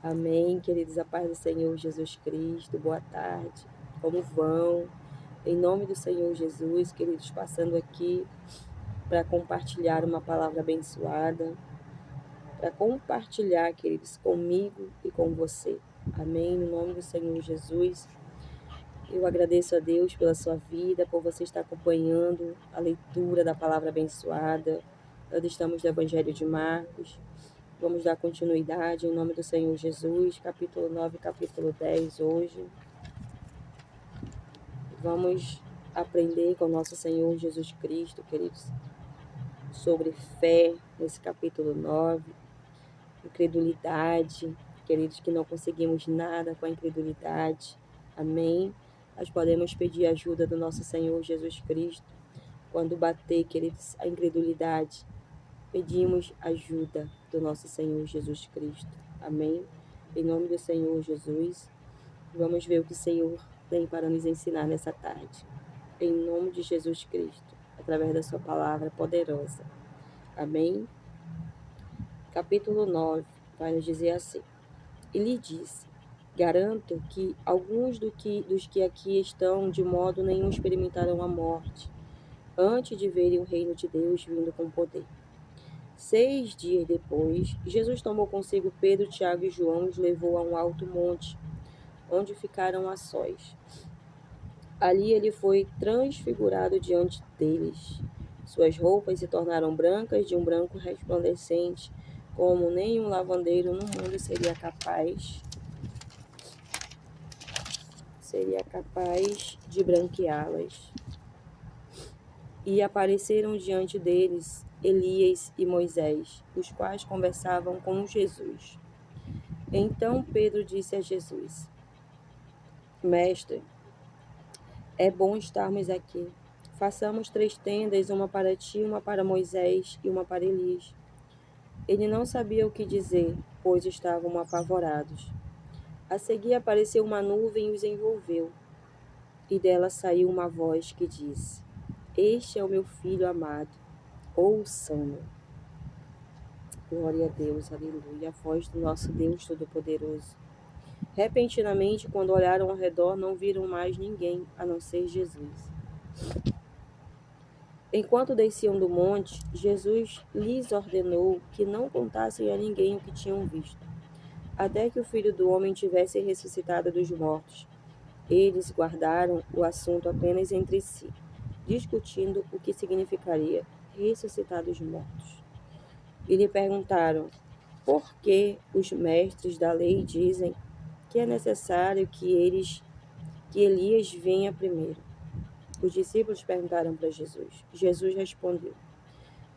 Amém, queridos, a paz do Senhor Jesus Cristo, boa tarde, como vão? Em nome do Senhor Jesus, queridos, passando aqui para compartilhar uma palavra abençoada, para compartilhar, queridos, comigo e com você. Amém, no nome do Senhor Jesus. Eu agradeço a Deus pela sua vida, por você estar acompanhando a leitura da palavra abençoada. Nós estamos no Evangelho de Marcos. Vamos dar continuidade em nome do Senhor Jesus, capítulo 9, capítulo 10 hoje. Vamos aprender com o nosso Senhor Jesus Cristo, queridos, sobre fé nesse capítulo 9, incredulidade, queridos, que não conseguimos nada com a incredulidade. Amém? Nós podemos pedir ajuda do nosso Senhor Jesus Cristo. Quando bater, queridos, a incredulidade, pedimos ajuda do nosso Senhor Jesus Cristo. Amém? Em nome do Senhor Jesus, vamos ver o que o Senhor tem para nos ensinar nessa tarde. Em nome de Jesus Cristo, através da sua palavra poderosa. Amém? Capítulo 9 vai nos dizer assim: E lhe disse: Garanto que alguns dos que aqui estão de modo nenhum experimentarão a morte, antes de verem o reino de Deus vindo com poder. 6 dias depois, Jesus tomou consigo Pedro, Tiago e João e os levou a um alto monte, onde ficaram a sós. Ali ele foi transfigurado diante deles. Suas roupas se tornaram brancas, de um branco resplandecente, como nenhum lavandeiro no mundo seria capaz de branqueá-las. E apareceram diante deles Elias e Moisés, os quais conversavam com Jesus. Então Pedro disse a Jesus: Mestre, é bom estarmos aqui. Façamos 3 tendas, uma para ti, uma para Moisés e uma para Elias. Ele não sabia o que dizer, pois estavam apavorados. A seguir apareceu uma nuvem e os envolveu, e dela saiu uma voz que disse: Este é o meu filho amado, ouçam-no. Glória a Deus, aleluia, a voz do nosso Deus Todo-Poderoso. Repentinamente, quando olharam ao redor, não viram mais ninguém, a não ser Jesus. Enquanto desciam do monte, Jesus lhes ordenou que não contassem a ninguém o que tinham visto, até que o Filho do Homem tivesse ressuscitado dos mortos. Eles guardaram o assunto apenas entre si, discutindo o que significaria ressuscitar dos mortos. E lhe perguntaram: por que os mestres da lei dizem que é necessário que Elias venha primeiro? Os discípulos perguntaram para Jesus. Jesus respondeu: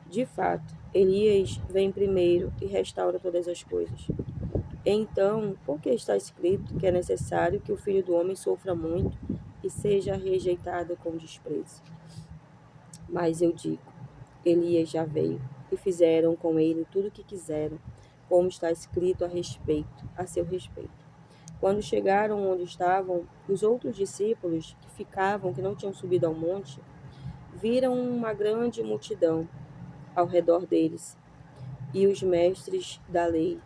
De fato, Elias vem primeiro e restaura todas as coisas. Então, por que está escrito que é necessário que o Filho do Homem sofra muito e seja rejeitado com desprezo? Mas eu digo, Elias já veio, e fizeram com ele tudo o que quiseram, como está escrito a seu respeito. Quando chegaram onde estavam, os outros discípulos que não tinham subido ao monte, viram uma grande multidão ao redor deles, e os mestres da lei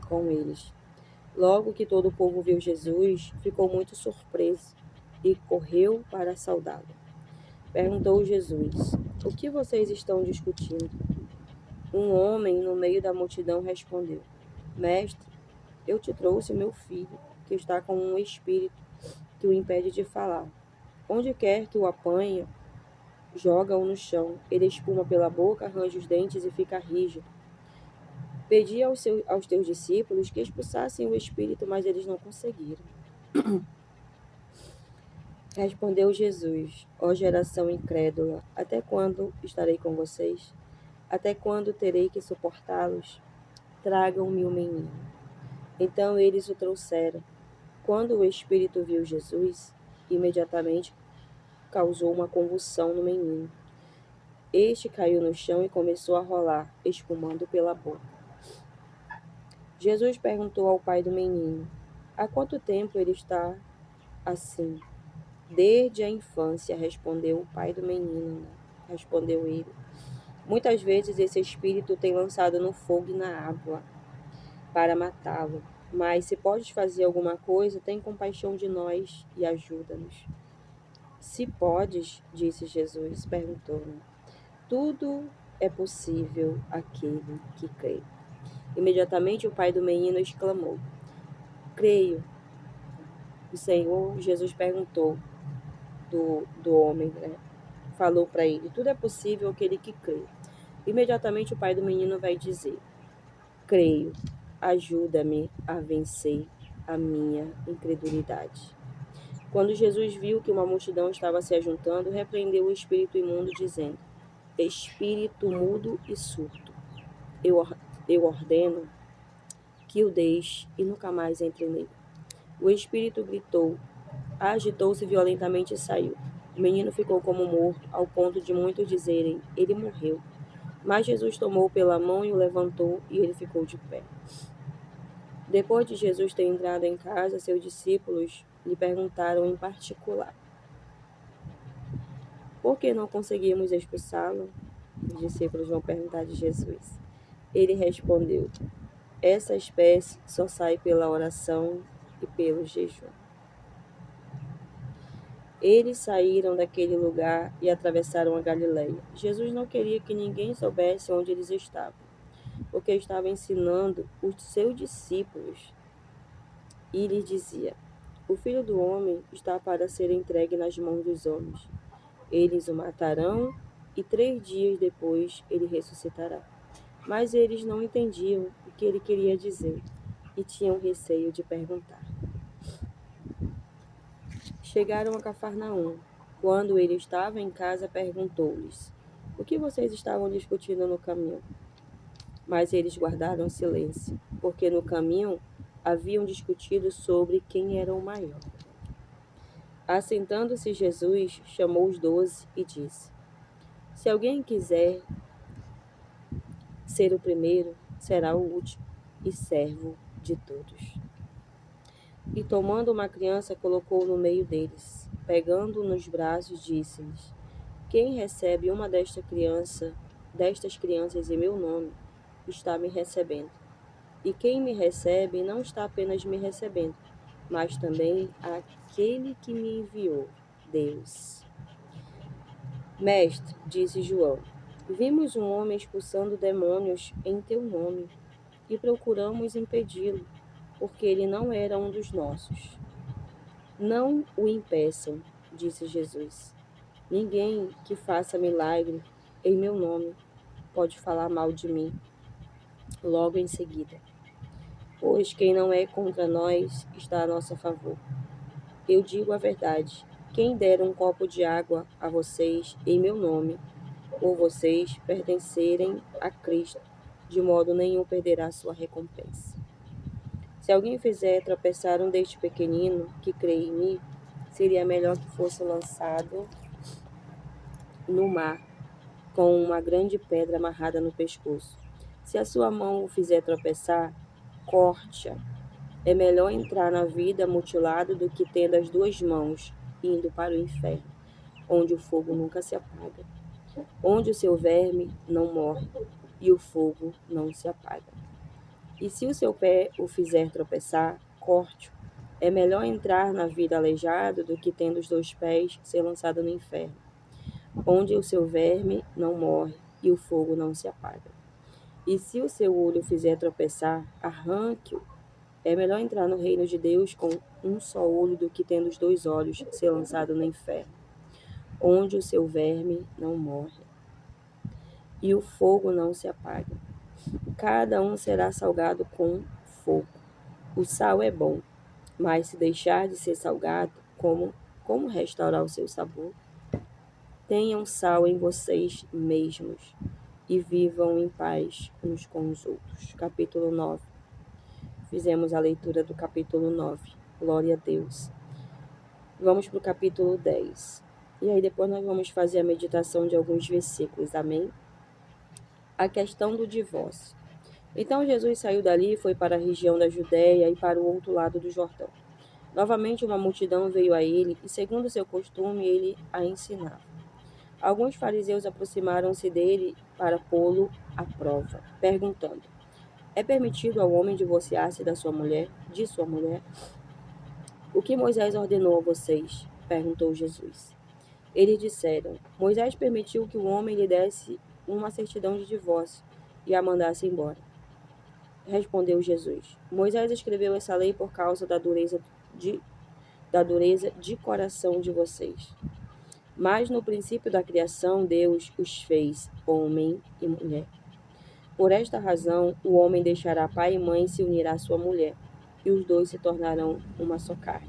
com eles. Logo que todo o povo viu Jesus, ficou muito surpreso e correu para saudá-lo. Perguntou Jesus: O que vocês estão discutindo? Um homem no meio da multidão respondeu: Mestre, eu te trouxe meu filho, que está com um espírito que o impede de falar. Onde quer que o apanhe, joga-o no chão. Ele espuma pela boca, arranja os dentes e fica rígido. Pedi aos teus discípulos que expulsassem o espírito, mas eles não conseguiram. Respondeu Jesus: Ó geração incrédula, até quando estarei com vocês? Até quando terei que suportá-los? Tragam-me o menino. Então eles o trouxeram. Quando o espírito viu Jesus, imediatamente causou uma convulsão no menino. Este caiu no chão e começou a rolar, espumando pela boca. Jesus perguntou ao pai do menino: Há quanto tempo ele está assim? Desde a infância, respondeu o pai do menino. Respondeu ele. Muitas vezes esse espírito tem lançado no fogo e na água, para matá-lo. Mas se podes fazer alguma coisa, tem compaixão de nós e ajuda-nos. Se podes, disse Jesus, perguntou-lhe, tudo é possível àquele que crê. Imediatamente o pai do menino exclamou, creio. O Senhor Jesus perguntou do homem, falou para ele, tudo é possível àquele que crê. Imediatamente o pai do menino vai dizer, creio, ajuda-me a vencer a minha incredulidade. Quando Jesus viu que uma multidão estava se ajuntando, repreendeu o espírito imundo, dizendo, espírito mudo e surdo, eu ordeno que o deixe e nunca mais entre nele. O espírito gritou, agitou-se violentamente e saiu. O menino ficou como morto, ao ponto de muitos dizerem, ele morreu. Mas Jesus tomou pela mão e o levantou, e ele ficou de pé. Depois de Jesus ter entrado em casa, seus discípulos lhe perguntaram em particular, por que não conseguimos expulsá-lo? Os discípulos vão perguntar de Jesus. Ele respondeu, essa espécie só sai pela oração e pelo jejum. Eles saíram daquele lugar e atravessaram a Galileia. Jesus não queria que ninguém soubesse onde eles estavam, porque estava ensinando os seus discípulos. E lhes dizia, o Filho do Homem está para ser entregue nas mãos dos homens. Eles o matarão e 3 dias depois ele ressuscitará. Mas eles não entendiam o que ele queria dizer e tinham receio de perguntar. Chegaram a Cafarnaum. Quando ele estava em casa, perguntou-lhes, o que vocês estavam discutindo no caminho? Mas eles guardaram silêncio, porque no caminho haviam discutido sobre quem era o maior. Assentando-se Jesus, chamou os 12 e disse, se alguém quiser ser o primeiro, será o último e servo de todos. E tomando uma criança, colocou-o no meio deles. Pegando-o nos braços, disse-lhes, quem recebe uma destas crianças em meu nome, está me recebendo. E quem me recebe não está apenas me recebendo, mas também aquele que me enviou, Deus. Mestre, disse João, vimos um homem expulsando demônios em teu nome e procuramos impedi-lo, porque ele não era um dos nossos. Não o impeçam, disse Jesus. Ninguém que faça milagre em meu nome pode falar mal de mim logo em seguida, pois quem não é contra nós está a nosso favor. Eu digo a verdade, quem der um copo de água a vocês em meu nome, ou vocês pertencerem a Cristo, de modo nenhum perderá sua recompensa. Se alguém fizer tropeçar um deste pequenino que crê em mim, seria melhor que fosse lançado no mar com uma grande pedra amarrada no pescoço. Se a sua mão o fizer tropeçar, corte-a. É melhor entrar na vida mutilado do que tendo as 2 mãos indo para o inferno, onde o fogo nunca se apaga, onde o seu verme não morre e o fogo não se apaga. E se o seu pé o fizer tropeçar, corte-o. É melhor entrar na vida aleijado do que tendo os 2 pés ser lançado no inferno, onde o seu verme não morre e o fogo não se apaga. E se o seu olho fizer tropeçar, arranque-o. É melhor entrar no reino de Deus com um só olho do que tendo os 2 olhos ser lançado no inferno, onde o seu verme não morre e o fogo não se apaga. Cada um será salgado com fogo. O sal é bom, mas se deixar de ser salgado, como restaurar o seu sabor? Tenham sal em vocês mesmos e vivam em paz uns com os outros. Capítulo 9. Fizemos a leitura do capítulo 9. Glória a Deus. Vamos para o capítulo 10. E aí depois nós vamos fazer a meditação de alguns versículos. Amém? A questão do divórcio. Então Jesus saiu dali e foi para a região da Judéia e para o outro lado do Jordão. Novamente uma multidão veio a ele e, segundo seu costume, ele a ensinava. Alguns fariseus aproximaram-se dele para pô-lo à prova, perguntando, É permitido ao homem divorciar-se de sua mulher? O que Moisés ordenou a vocês? Perguntou Jesus. Eles disseram: Moisés permitiu que o homem lhe desse uma certidão de divórcio e a mandasse embora. Respondeu Jesus: Moisés escreveu essa lei por causa da dureza de coração de vocês. Mas no princípio da criação, Deus os fez homem e mulher. Por esta razão, o homem deixará pai e mãe e se unirá à sua mulher, e os dois se tornarão uma só carne.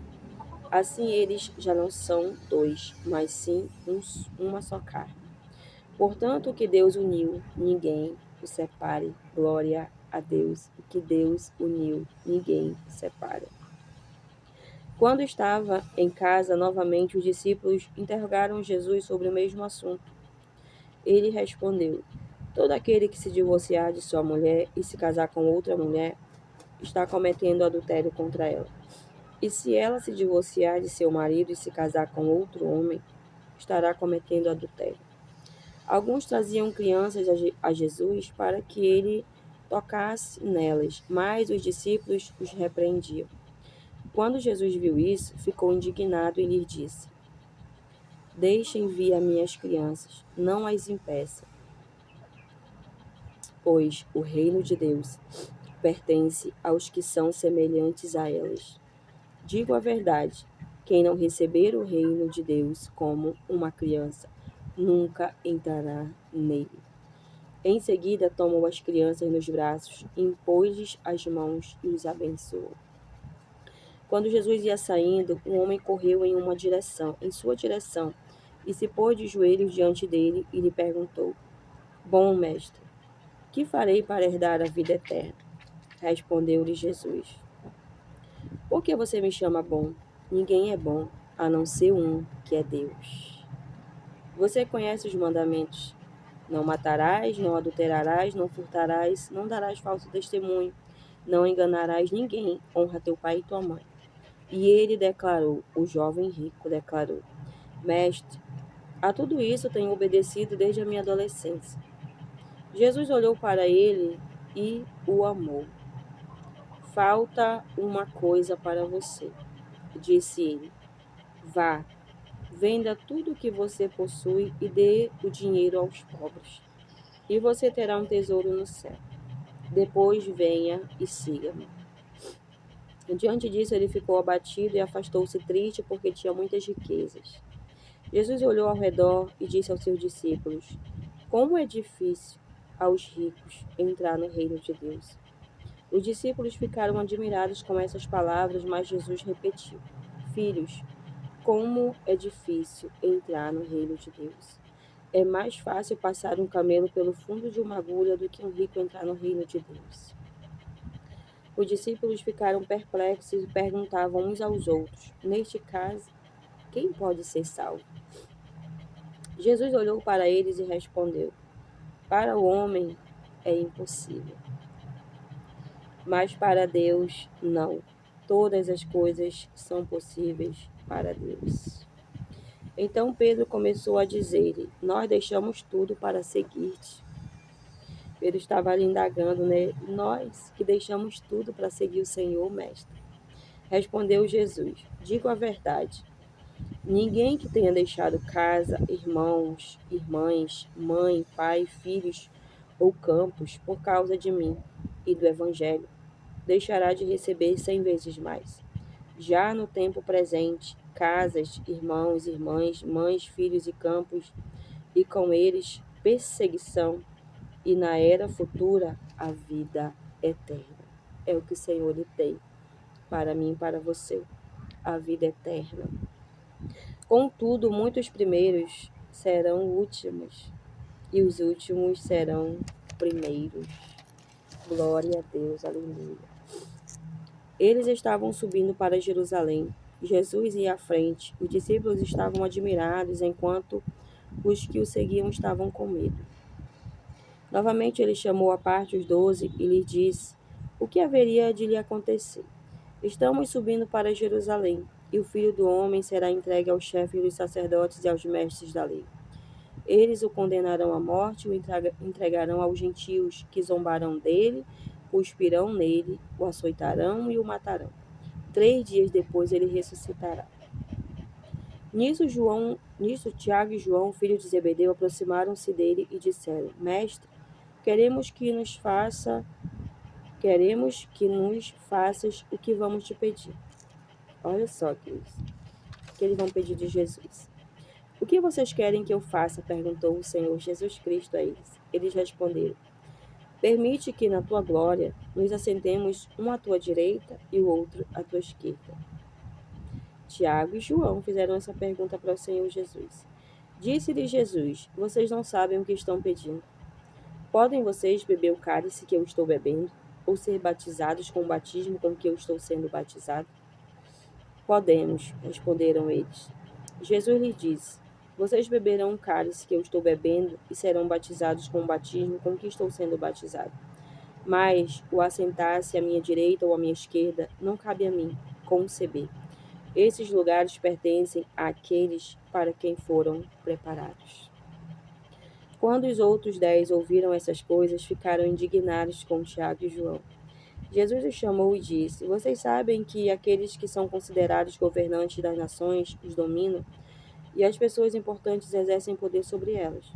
Assim eles já não são dois, mas sim uma só carne. Portanto, o que Deus uniu, ninguém o separe. Glória a Deus. O que Deus uniu, ninguém o separa. Quando estava em casa novamente, os discípulos interrogaram Jesus sobre o mesmo assunto. Ele respondeu: Todo aquele que se divorciar de sua mulher e se casar com outra mulher está cometendo adultério contra ela. E se ela se divorciar de seu marido e se casar com outro homem, estará cometendo adultério. Alguns traziam crianças a Jesus para que ele tocasse nelas, mas os discípulos os repreendiam. Quando Jesus viu isso, ficou indignado e lhes disse: Deixem vir as minhas crianças, não as impeçam, pois o reino de Deus pertence aos que são semelhantes a elas. Digo a verdade, quem não receber o reino de Deus como uma criança, nunca entrará nele. Em seguida, tomou as crianças nos braços, impôs-lhes as mãos e os abençoou. Quando Jesus ia saindo, um homem correu em sua direção, e se pôs de joelhos diante dele e lhe perguntou: Bom mestre, que farei para herdar a vida eterna? Respondeu-lhe Jesus: Por que você me chama bom? Ninguém é bom, a não ser um, que é Deus. Você conhece os mandamentos: não matarás, não adulterarás, não furtarás, não darás falso testemunho, não enganarás ninguém, honra teu pai e tua mãe. E ele declarou, o jovem rico declarou: Mestre, a tudo isso tenho obedecido desde a minha adolescência. Jesus olhou para ele e o amou. Falta uma coisa para você, disse ele. Vá, venda tudo o que você possui e dê o dinheiro aos pobres, e você terá um tesouro no céu. Depois venha e siga-me. Diante disso, ele ficou abatido e afastou-se triste porque tinha muitas riquezas. Jesus olhou ao redor e disse aos seus discípulos: Como é difícil aos ricos entrar no reino de Deus. Os discípulos ficaram admirados com essas palavras, mas Jesus repetiu: Filhos, como é difícil entrar no reino de Deus. É mais fácil passar um camelo pelo fundo de uma agulha do que um rico entrar no reino de Deus. Os discípulos ficaram perplexos e perguntavam uns aos outros: Neste caso, quem pode ser salvo? Jesus olhou para eles e respondeu: Para o homem é impossível, mas para Deus não. Todas as coisas são possíveis para Deus. Então Pedro começou a dizer-lhe: Nós deixamos tudo para seguir-te. Pedro estava ali indagando, né? Nós que deixamos tudo para seguir o Senhor, mestre. Respondeu Jesus: Digo a verdade. Ninguém que tenha deixado casa, irmãos, irmãs, mãe, pai, filhos ou campos por causa de mim e do Evangelho, deixará de receber 100 vezes mais. Já no tempo presente, casas, irmãos, irmãs, mães, filhos e campos, e com eles perseguição, e na era futura a vida eterna. É o que o Senhor lhe tem para mim e para você, a vida eterna. Contudo, muitos primeiros serão últimos, e os últimos serão primeiros. Glória a Deus, aleluia. Eles estavam subindo para Jerusalém. Jesus ia à frente. Os discípulos estavam admirados, enquanto os que o seguiam estavam com medo. Novamente ele chamou à parte os 12 e lhes disse o que haveria de lhe acontecer. Estamos subindo para Jerusalém, e o Filho do Homem será entregue aos chefes dos sacerdotes e aos mestres da lei. Eles o condenarão à morte e o entregarão aos gentios, que zombarão dele cuspirão nele, o açoitarão e o matarão. 3 dias depois ele ressuscitará. Nisso Tiago e João, filho de Zebedeu, aproximaram-se dele e disseram: Mestre, queremos que nos faças o que vamos te pedir. Olha só, queridos, o que eles vão pedir de Jesus. O que vocês querem que eu faça? Perguntou o Senhor Jesus Cristo a eles. Eles responderam: Permite que na tua glória nos assentemos um à tua direita e o outro à tua esquerda. Tiago e João fizeram essa pergunta para o Senhor Jesus. Disse-lhe Jesus: Vocês não sabem o que estão pedindo. Podem vocês beber o cálice que eu estou bebendo, ou ser batizados com o batismo com que eu estou sendo batizado? Podemos, responderam eles. Jesus lhes disse: Vocês beberão o cálice que eu estou bebendo e serão batizados com o batismo com que estou sendo batizado. Mas o assentar-se à minha direita ou à minha esquerda não cabe a mim conceber. Esses lugares pertencem àqueles para quem foram preparados. Quando os outros 10 ouviram essas coisas, ficaram indignados com Tiago e João. Jesus os chamou e disse: Vocês sabem que aqueles que são considerados governantes das nações os dominam, e as pessoas importantes exercem poder sobre elas.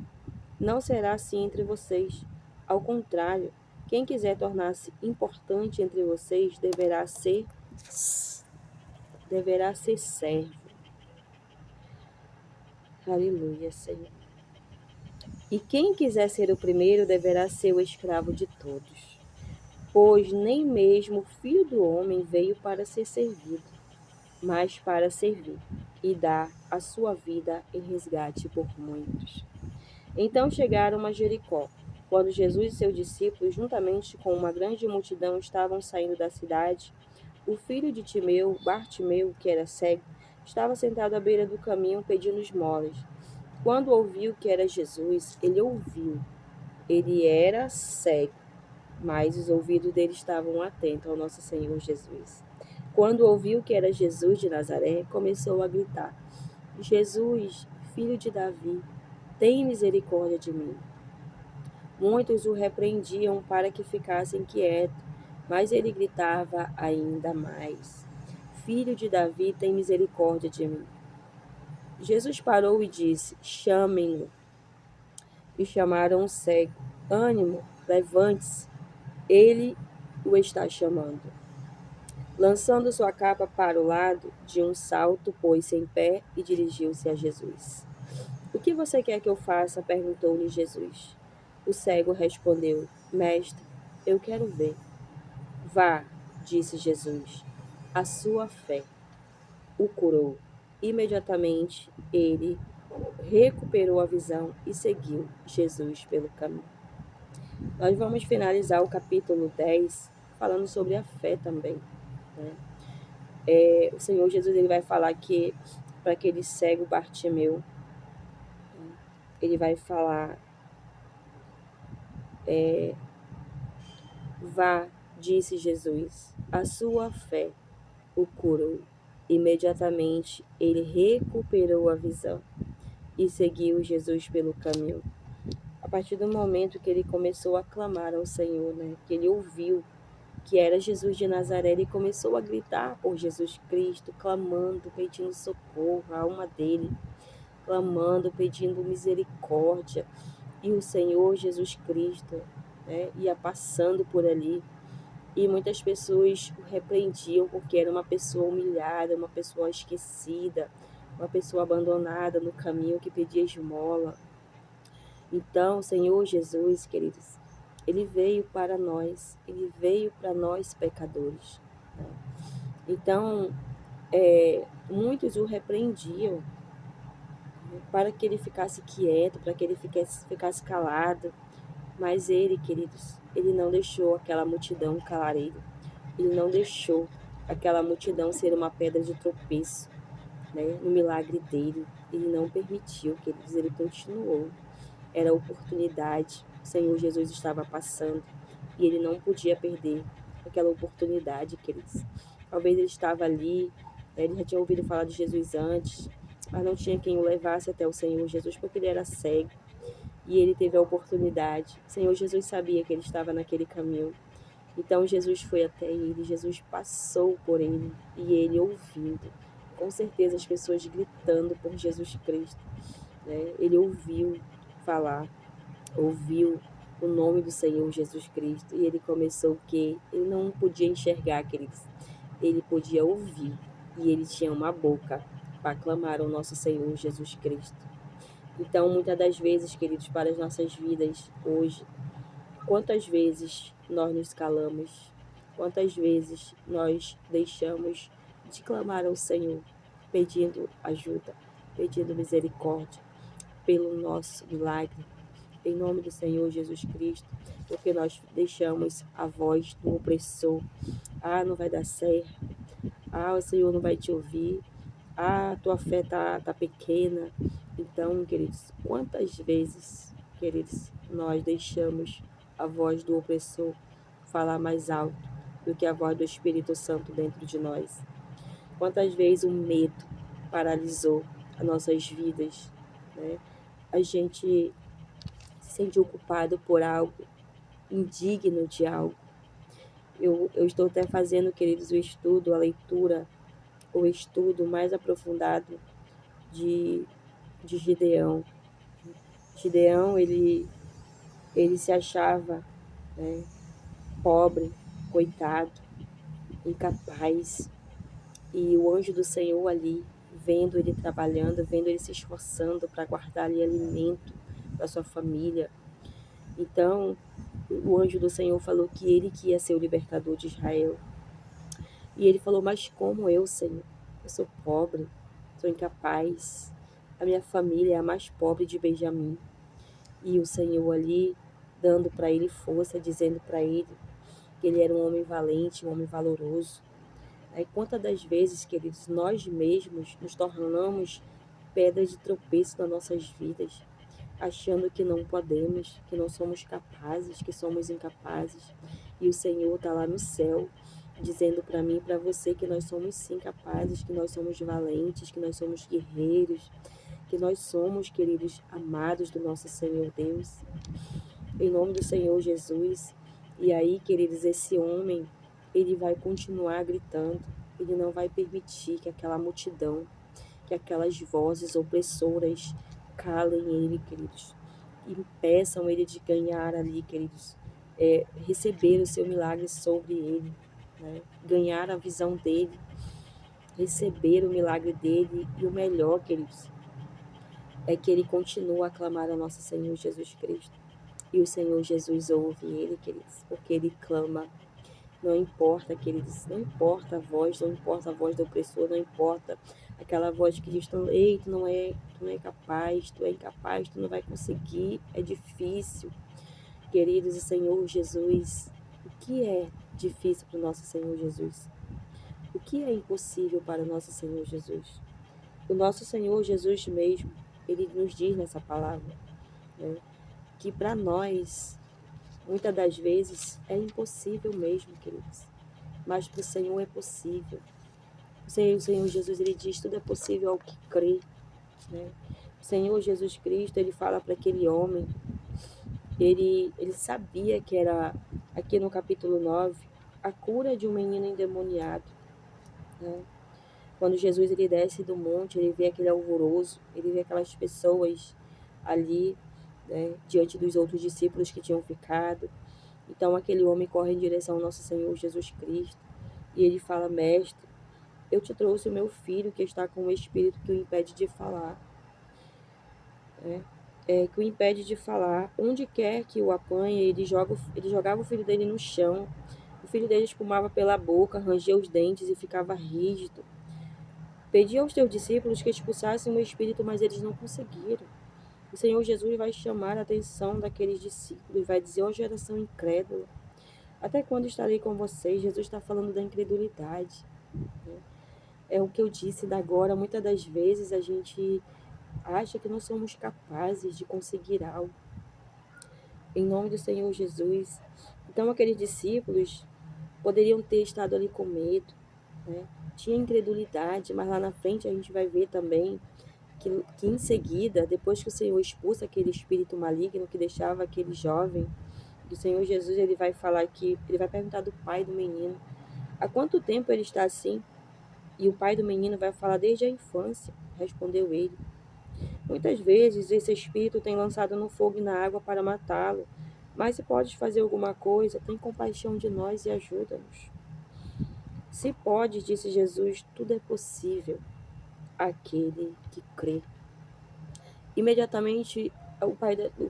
Não será assim entre vocês. Ao contrário, quem quiser tornar-se importante entre vocês deverá ser servo. Aleluia, Senhor. E quem quiser ser o primeiro deverá ser o escravo de todos. Pois nem mesmo o Filho do Homem veio para ser servido, mas para servir e dar a sua vida em resgate por muitos. Então chegaram a Jericó. Quando Jesus e seus discípulos, juntamente com uma grande multidão, estavam saindo da cidade, o filho de Timeu, Bartimeu, que era cego, estava sentado à beira do caminho pedindo esmolas. Quando ouviu que era Jesus, ele ouviu. Ele era cego, mas os ouvidos dele estavam atentos ao nosso Senhor Jesus. Quando ouviu que era Jesus de Nazaré, começou a gritar: Jesus, filho de Davi, tem misericórdia de mim. Muitos o repreendiam para que ficasse quieto, mas ele gritava ainda mais: Filho de Davi, tem misericórdia de mim. Jesus parou e disse: Chamem-no. E chamaram o cego: Ânimo, levante-se, ele o está chamando. Lançando sua capa para o lado, de um salto, pôs-se em pé e dirigiu-se a Jesus. O que você quer que eu faça? Perguntou-lhe Jesus. O cego respondeu: Mestre, eu quero ver. Vá, disse Jesus. A sua fé o curou. Imediatamente ele recuperou a visão e seguiu Jesus pelo caminho. Nós vamos finalizar o capítulo 10 falando sobre a fé também, né? O Senhor Jesus ele vai falar que para aquele cego Bartimeu, ele vai falar: Vá, disse Jesus, a sua fé o curou. Imediatamente ele recuperou a visão e seguiu Jesus pelo caminho. A partir do momento que ele começou a clamar ao Senhor, né, que ele ouviu que era Jesus de Nazaré, ele começou a gritar por Jesus Cristo, clamando, pedindo socorro, a alma dele, clamando, pedindo misericórdia. E o Senhor Jesus Cristo, né, ia passando por ali. E muitas pessoas o repreendiam porque era uma pessoa humilhada, uma pessoa esquecida, uma pessoa abandonada no caminho que pedia esmola. Então, o Senhor Jesus, queridos, ele veio para nós pecadores, né? Então, muitos o repreendiam, né, para que ele ficasse quieto, para que ele ficasse calado. Mas ele, queridos, ele não deixou aquela multidão calar ele. Ele não deixou aquela multidão ser uma pedra de tropeço, né, no milagre dele. Ele não permitiu, queridos, ele continuou. Era a oportunidade. O Senhor Jesus estava passando e ele não podia perder aquela oportunidade, queridos. Talvez ele estava ali, né, ele já tinha ouvido falar de Jesus antes, mas não tinha quem o levasse até o Senhor Jesus porque ele era cego. E ele teve a oportunidade. O Senhor Jesus sabia que ele estava naquele caminho. Então Jesus foi até ele, Jesus passou por ele e ele ouvindo. Com certeza as pessoas gritando por Jesus Cristo, né? Ele ouviu falar, ouviu o nome do Senhor Jesus Cristo e ele começou o quê? Ele não podia enxergar, queridos. Ele podia ouvir e ele tinha uma boca para aclamar ao nosso Senhor Jesus Cristo. Então, muitas das vezes, queridos, para as nossas vidas hoje, quantas vezes nós nos calamos? Quantas vezes nós deixamos de clamar ao Senhor, pedindo ajuda, pedindo misericórdia pelo nosso milagre, em nome do Senhor Jesus Cristo, porque nós deixamos a voz do opressor. Ah, não vai dar certo. Ah, o Senhor não vai te ouvir. Ah, tua fé tá pequena. Então, queridos, quantas vezes, queridos, nós deixamos a voz do opressor falar mais alto do que a voz do Espírito Santo dentro de nós? Quantas vezes o medo paralisou as nossas vidas, né? A gente se sente ocupado por algo, indigno de algo. Eu estou até fazendo, queridos, o estudo, a leitura, o estudo mais aprofundado de, de Gideão. Gideão, ele se achava, né, pobre, coitado, incapaz. E o anjo do Senhor ali, vendo ele trabalhando, vendo ele se esforçando para guardar ali alimento para sua família. Então, o anjo do Senhor falou que ele que ia ser o libertador de Israel. E ele falou, mas como eu, Senhor? Eu sou pobre, sou incapaz. A minha família é a mais pobre de Benjamim. E o Senhor ali, dando para ele força, dizendo para ele que ele era um homem valente, um homem valoroso. Aí, quantas das vezes, queridos, nós mesmos nos tornamos pedras de tropeço nas nossas vidas, achando que não podemos, que não somos capazes, que somos incapazes. E o Senhor está lá no céu, dizendo para mim e para você que nós somos sim capazes, que nós somos valentes, que nós somos guerreiros, que nós somos, queridos, amados do nosso Senhor Deus. Em nome do Senhor Jesus. E aí, queridos, esse homem, ele vai continuar gritando, ele não vai permitir que aquela multidão, que aquelas vozes opressoras calem ele, queridos, e impeçam ele de ganhar ali, queridos, receber o seu milagre sobre ele, né? Ganhar a visão dele, receber o milagre dele. E o melhor, queridos, é que ele continua a clamar ao nosso Senhor Jesus Cristo. E o Senhor Jesus ouve ele, queridos, porque ele clama. Não importa, queridos, não importa a voz, não importa a voz do opressor, não importa aquela voz que diz, ei, tu não é capaz, tu é incapaz, tu não vai conseguir, é difícil. Queridos, o Senhor Jesus, o que é difícil para o nosso Senhor Jesus? O que é impossível para o nosso Senhor Jesus? O nosso Senhor Jesus mesmo, ele nos diz nessa palavra, né, que para nós, muitas das vezes, é impossível mesmo, queridos. Mas para o Senhor é possível. O Senhor Jesus, ele diz, tudo é possível ao que crê, né? O Senhor Jesus Cristo, ele fala para aquele homem, ele sabia que era, aqui no capítulo 9, a cura de um menino endemoniado, né? Quando Jesus ele desce do monte, ele vê aquele alvoroço, ele vê aquelas pessoas ali, né, diante dos outros discípulos que tinham ficado. Então aquele homem corre em direção ao nosso Senhor Jesus Cristo e ele fala, mestre, eu te trouxe o meu filho que está com um espírito que o impede de falar, né? Que o impede de falar. Onde quer que o apanhe, ele jogava o filho dele no chão. O filho dele espumava pela boca, rangia os dentes e ficava rígido. Pedi aos teus discípulos que expulsassem o espírito, mas eles não conseguiram. O Senhor Jesus vai chamar a atenção daqueles discípulos, vai dizer, ó geração incrédula, até quando estarei com vocês? Jesus está falando da incredulidade, né? É o que eu disse da agora, muitas das vezes a gente acha que não somos capazes de conseguir algo. Em nome do Senhor Jesus. Então aqueles discípulos poderiam ter estado ali com medo, né? Tinha incredulidade, mas lá na frente a gente vai ver também que em seguida, depois que o Senhor expulsa aquele espírito maligno que deixava aquele jovem O Senhor Jesus, ele vai falar aqui, ele vai perguntar do pai do menino, há quanto tempo ele está assim? E o pai do menino vai falar desde a infância, respondeu ele. Muitas vezes esse espírito tem lançado no fogo e na água para matá-lo. Mas se podes fazer alguma coisa, tem compaixão de nós e ajuda-nos. Se pode, disse Jesus, tudo é possível àquele que crê. Imediatamente, o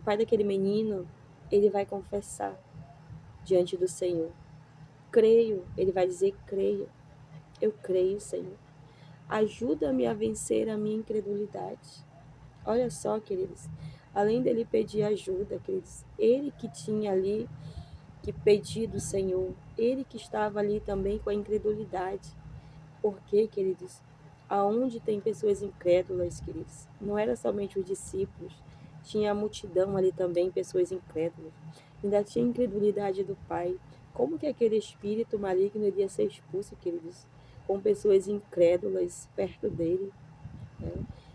pai daquele menino, ele vai confessar diante do Senhor. Creio, ele vai dizer, creio, eu creio, Senhor. Ajuda-me a vencer a minha incredulidade. Olha só, queridos, além dele pedir ajuda, queridos, ele que tinha ali que pedir do Senhor, ele que estava ali também com a incredulidade. Porque, queridos, aonde tem pessoas incrédulas, queridos, não era somente os discípulos, tinha a multidão ali também, pessoas incrédulas. Ainda tinha a incredulidade do Pai. Como que aquele espírito maligno iria ser expulso, queridos, com pessoas incrédulas perto dele? Né?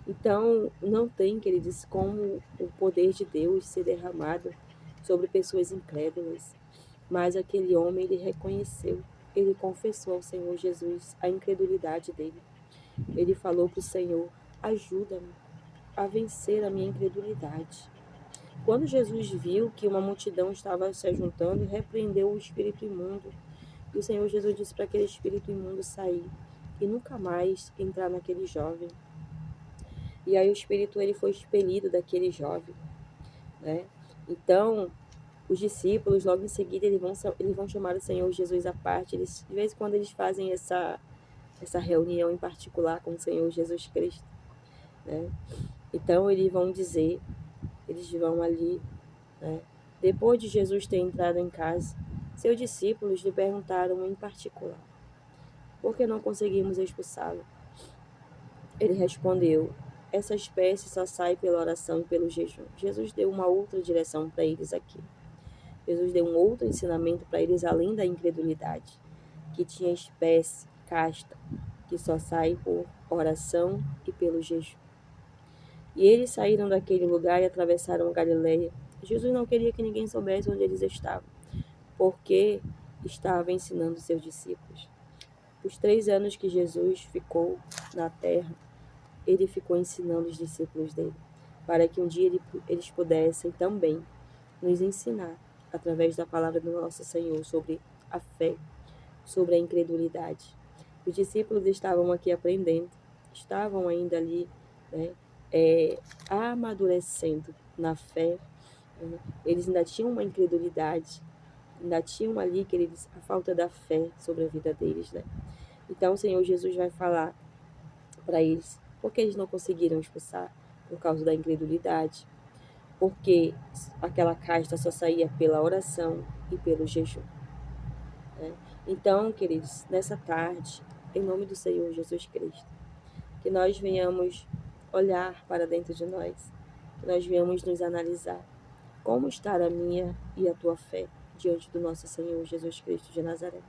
Então, não tem, queridos, como o poder de Deus ser derramado sobre pessoas incrédulas. Mas aquele homem, ele reconheceu, ele confessou ao Senhor Jesus a incredulidade dele. Ele falou para o Senhor, ajuda-me a vencer a minha incredulidade. Quando Jesus viu que uma multidão estava se juntando, repreendeu o espírito imundo. E o Senhor Jesus disse para aquele espírito imundo sair e nunca mais entrar naquele jovem. E aí o espírito ele foi expelido daquele jovem, né? Então, os discípulos, logo em seguida, eles vão chamar o Senhor Jesus à parte. Eles, de vez em quando eles fazem essa reunião em particular com o Senhor Jesus Cristo, né? Então, eles vão dizer, eles vão ali, né? Depois de Jesus ter entrado em casa, seus discípulos lhe perguntaram em particular, por que não conseguimos expulsá-lo? Ele respondeu, essa espécie só sai pela oração e pelo jejum. Jesus deu uma outra direção para eles aqui. Jesus deu um outro ensinamento para eles além da incredulidade, que tinha espécie, casta, que só sai por oração e pelo jejum. E eles saíram daquele lugar e atravessaram a Galileia. Jesus não queria que ninguém soubesse onde eles estavam, porque estava ensinando seus discípulos. Os 3 anos que Jesus ficou na terra, ele ficou ensinando os discípulos dele, para que um dia eles pudessem também nos ensinar, através da palavra do nosso Senhor, sobre a fé, sobre a incredulidade. Os discípulos estavam aqui aprendendo, estavam ainda ali, né, amadurecendo na fé, né? Eles ainda tinham uma incredulidade, ainda tinham ali a falta da fé sobre a vida deles, né? Então o Senhor Jesus vai falar para eles, porque eles não conseguiram expulsar por causa da incredulidade, porque aquela casta só saía pela oração e pelo jejum, né? Então, queridos, nessa tarde, em nome do Senhor Jesus Cristo, que nós venhamos olhar para dentro de nós, que nós venhamos nos analisar como está a minha e a tua fé diante do nosso Senhor Jesus Cristo de Nazaré.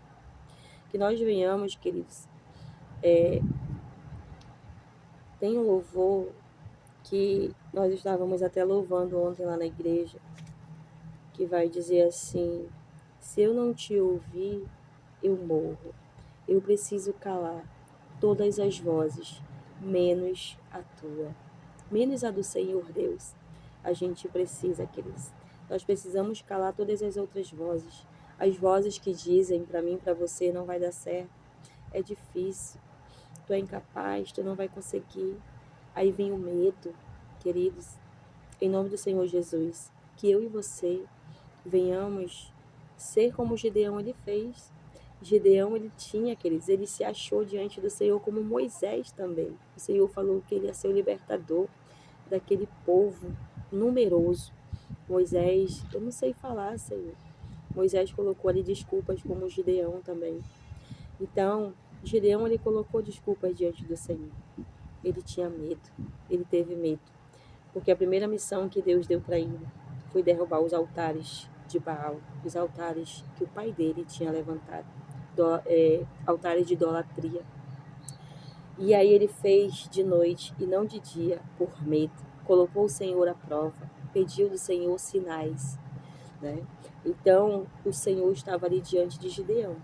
Que nós venhamos, queridos, tem um louvor que nós estávamos até louvando ontem lá na igreja, que vai dizer assim, se eu não te ouvir, eu morro. Eu preciso calar todas as vozes, menos a tua, menos a do Senhor Deus. A gente precisa, queridos. Nós precisamos calar todas as outras vozes. As vozes que dizem para mim, para você, não vai dar certo. É difícil. Tu é incapaz, tu não vai conseguir. Aí vem o medo, queridos. Em nome do Senhor Jesus, que eu e você venhamos ser como Gideão ele fez. Gideão, ele tinha, queridos, ele se achou diante do Senhor como Moisés também. O Senhor falou que ele ia ser o libertador daquele povo numeroso. Moisés, eu não sei falar, Senhor. Moisés colocou ali desculpas como Gideão também. Então, Gideão, ele colocou desculpas diante do Senhor. Ele tinha medo, ele teve medo. Porque a primeira missão que Deus deu para ele foi derrubar os altares de Baal, os altares que o pai dele tinha levantado, altares de idolatria. E aí ele fez de noite e não de dia, por medo. Colocou o Senhor à prova, pediu do Senhor sinais. né? Então, o Senhor estava ali diante de Gideão,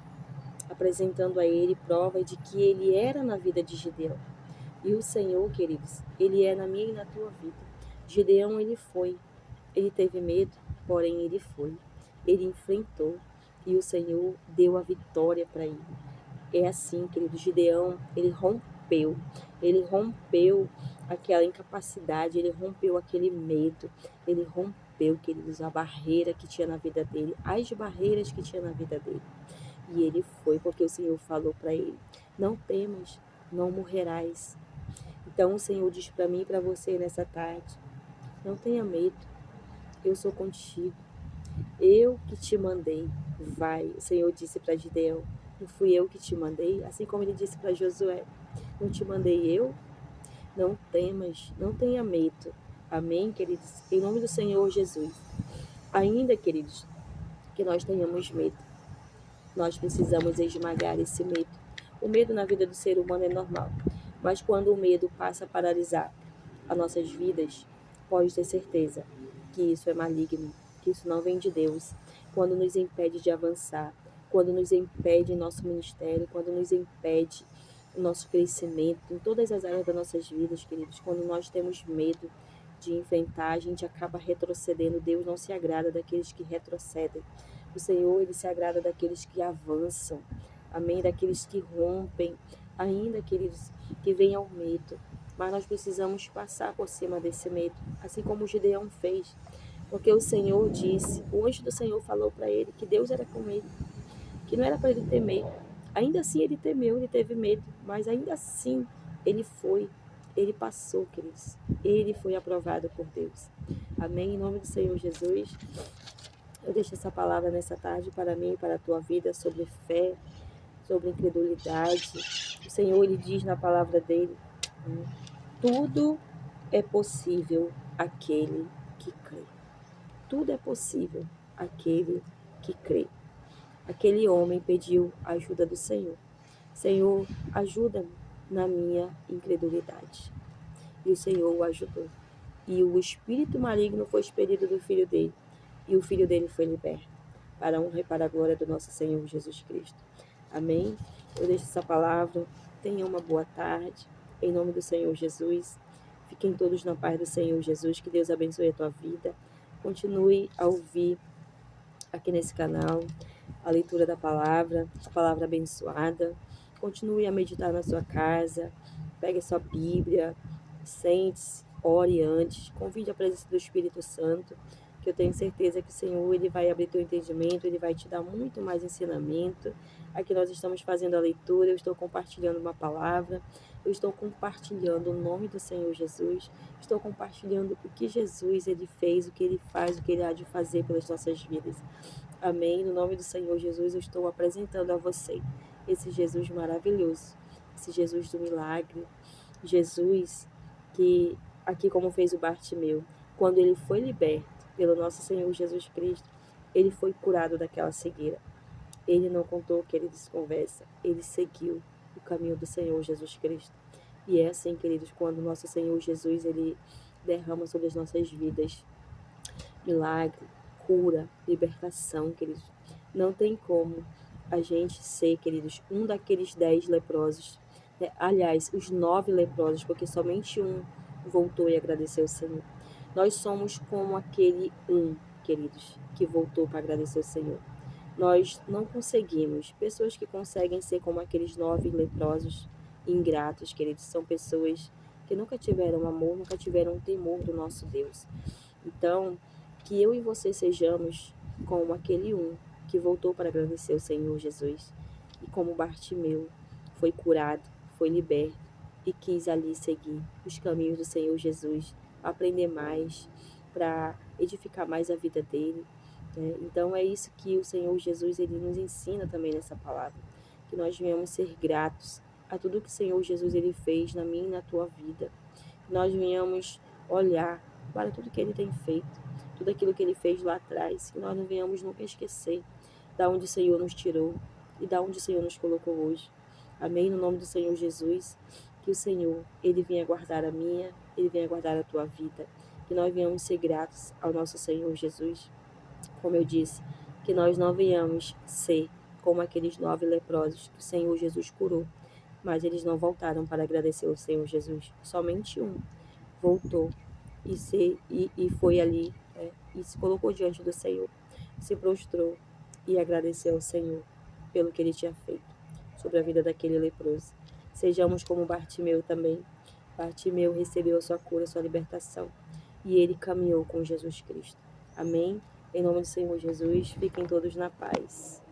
apresentando a ele prova de que ele era na vida de Gideão. E o Senhor, queridos, ele é na minha e na tua vida. Gideão, ele foi, ele teve medo, porém ele foi. Ele enfrentou e o Senhor deu a vitória para ele. É assim, querido, Gideão, ele rompeu aquela incapacidade, ele rompeu aquele medo, ele rompeu, queridos, a barreira que tinha na vida dele, as barreiras que tinha na vida dele. E ele foi porque o Senhor falou para ele: não temas, não morrerás. Então o Senhor diz para mim e para você nessa tarde: não tenha medo, eu sou contigo. Eu que te mandei, vai. O Senhor disse para Gideão: não fui eu que te mandei? Assim como ele disse para Josué: não te mandei eu? Não temas, não tenha medo. Amém, queridos? Em nome do Senhor Jesus. Ainda, queridos, que nós tenhamos medo, nós precisamos esmagar esse medo. O medo na vida do ser humano é normal, mas quando o medo passa a paralisar as nossas vidas, pode ter certeza que isso é maligno, que isso não vem de Deus. Quando nos impede de avançar, quando nos impede nosso ministério, quando nos impede o nosso crescimento em todas as áreas das nossas vidas, queridos, quando nós temos medo de enfrentar, a gente acaba retrocedendo. Deus não se agrada daqueles que retrocedem. O Senhor, ele se agrada daqueles que avançam. Amém? Daqueles que rompem, ainda aqueles que vêm ao medo. Mas nós precisamos passar por cima desse medo, assim como o Gideão fez. Porque o Senhor disse, o anjo do Senhor falou para ele que Deus era com ele, que não era para ele temer. Ainda assim ele temeu, ele teve medo, mas ainda assim ele foi, ele passou, queridos. Ele foi aprovado por Deus. Amém? Em nome do Senhor Jesus, eu deixo essa palavra nessa tarde para mim e para a tua vida sobre fé, sobre incredulidade. O Senhor, ele diz na palavra dele, tudo é possível àquele que crê. Tudo é possível àquele que crê. Aquele homem pediu a ajuda do Senhor. Senhor, ajuda-me na minha incredulidade. E o Senhor o ajudou. E o espírito maligno foi expelido do filho dele. E o filho dele foi liberto. Para a honra e para a glória do nosso Senhor Jesus Cristo. Amém? Eu deixo essa palavra. Tenha uma boa tarde. Em nome do Senhor Jesus. Fiquem todos na paz do Senhor Jesus. Que Deus abençoe a tua vida. Continue a ouvir aqui nesse canal a leitura da palavra, a palavra abençoada. Continue a meditar na sua casa. Pegue a sua Bíblia. Sente-se, ore antes. Convide a presença do Espírito Santo, que eu tenho certeza que o Senhor, ele vai abrir teu entendimento, ele vai te dar muito mais ensinamento. Aqui nós estamos fazendo a leitura, eu estou compartilhando uma palavra, eu estou compartilhando o nome do Senhor Jesus, estou compartilhando o que Jesus, ele fez, o que ele faz, o que ele há de fazer pelas nossas vidas. Amém? No nome do Senhor Jesus, eu estou apresentando a você esse Jesus maravilhoso, esse Jesus do milagre, Jesus que, aqui como fez o Bartimeu, quando ele foi liberto pelo nosso Senhor Jesus Cristo, ele foi curado daquela cegueira. Ele não contou que ele desconversa, ele seguiu o caminho do Senhor Jesus Cristo. E é assim, queridos, quando o nosso Senhor Jesus, ele derrama sobre as nossas vidas milagre, cura, libertação, queridos. Não tem como a gente ser, queridos, um daqueles 10 leprosos. Aliás, os 9 leprosos, porque somente um voltou e agradeceu ao Senhor. Nós somos como aquele queridos, que voltou para agradecer ao Senhor. Nós não conseguimos. Pessoas que conseguem ser como aqueles 9 leprosos ingratos, queridos, são pessoas que nunca tiveram amor, nunca tiveram temor do nosso Deus. Então, que eu e você sejamos como aquele que voltou para agradecer ao Senhor Jesus e como Bartimeu foi curado, foi liberto e quis ali seguir os caminhos do Senhor Jesus, aprender mais, para edificar mais a vida dele. Né? Então é isso que o Senhor Jesus ele nos ensina também nessa palavra, que nós venhamos ser gratos a tudo que o Senhor Jesus ele fez na minha e na tua vida, que nós venhamos olhar para tudo que ele tem feito, tudo aquilo que ele fez lá atrás, que nós não venhamos nunca esquecer da onde o Senhor nos tirou e da onde o Senhor nos colocou hoje. Amém? No nome do Senhor Jesus, que o Senhor, ele venha guardar a minha, ele venha guardar a tua vida, que nós venhamos ser gratos ao nosso Senhor Jesus, como eu disse, que nós não venhamos ser como aqueles 9 leprosos que o Senhor Jesus curou, mas eles não voltaram para agradecer ao Senhor Jesus. Somente um voltou e foi ali, e se colocou diante do Senhor, se prostrou e agradeceu ao Senhor pelo que ele tinha feito sobre a vida daquele leproso. Sejamos como Bartimeu também. Bartimeu recebeu a sua cura, a sua libertação, e ele caminhou com Jesus Cristo. Amém? Em nome do Senhor Jesus, fiquem todos na paz.